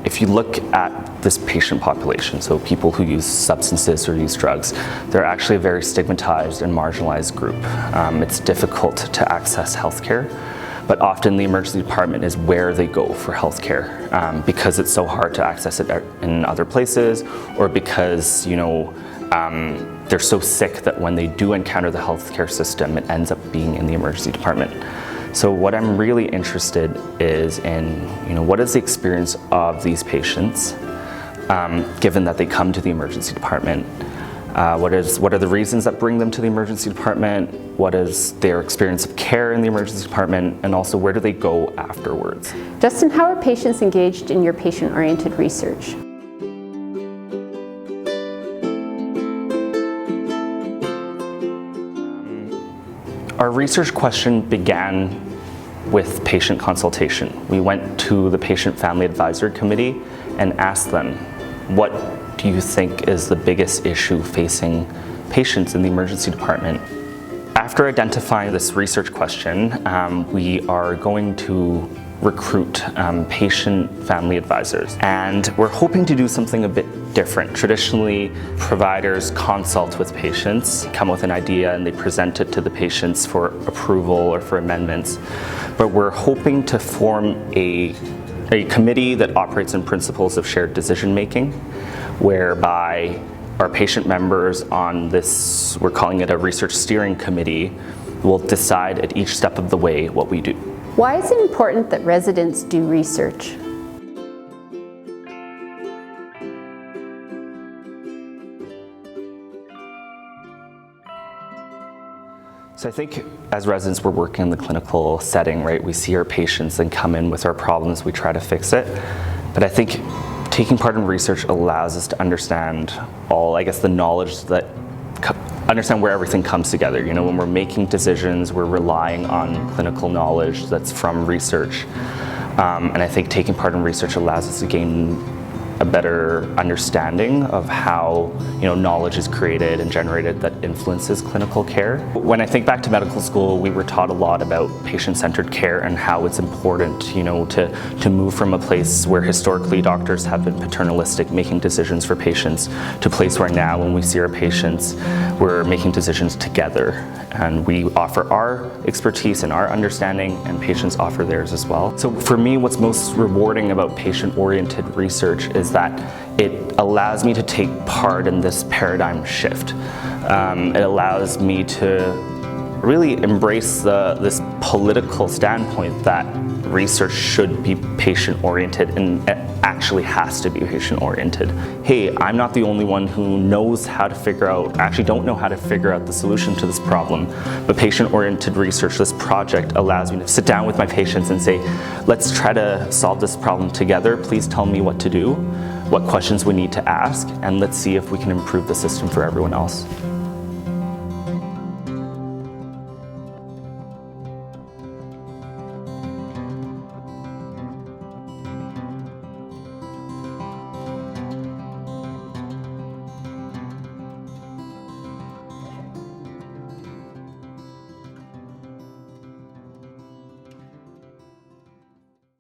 if you look at this patient population, so people who use substances or use drugs, they're actually a very stigmatized and marginalized group. It's difficult to access healthcare, but often the emergency department is where they go for healthcare because it's so hard to access it in other places, or because they're so sick that when they do encounter the healthcare system, it ends up being in the emergency department. So what I'm really interested is in, what is the experience of these patients, given that they come to the emergency department? What are the reasons that bring them to the emergency department? What is their experience of care in the emergency department? And also, where do they go afterwards? Justin, how are patients engaged in your patient-oriented research? Our research question began with patient consultation. We went to the Patient Family Advisory Committee and asked them, what do you think is the biggest issue facing patients in the emergency department? After identifying this research question, we are going to recruit patient family advisors, and we're hoping to do something a bit different. Traditionally, providers consult with patients, come with an idea, and they present it to the patients for approval or for amendments. But we're hoping to form a committee that operates in principles of shared decision making, whereby our patient members on this, we're calling it a research steering committee, will decide at each step of the way what we do. Why is it important that residents do research? So I think as residents, we're working in the clinical setting, right? We see our patients and come in with our problems, we try to fix it. But I think taking part in research allows us to understand the knowledge understand where everything comes together. When we're making decisions, we're relying on clinical knowledge that's from research. And I think taking part in research allows us to gain a better understanding of how knowledge is created and generated that influences clinical care. When I think back to medical school, we were taught a lot about patient-centered care and how it's important to move from a place where historically doctors have been paternalistic, making decisions for patients, to a place where now when we see our patients, we're making decisions together. And we offer our expertise and our understanding, and patients offer theirs as well. So for me, what's most rewarding about patient-oriented research is that it allows me to take part in this paradigm shift. It allows me to really embrace this political standpoint that research should be patient-oriented, and it actually has to be patient-oriented. Hey, I'm not the only one who knows how to don't know how to figure out the solution to this problem, but patient-oriented research, this project, allows me to sit down with my patients and say, let's try to solve this problem together. Please tell me what to do, what questions we need to ask, and let's see if we can improve the system for everyone else.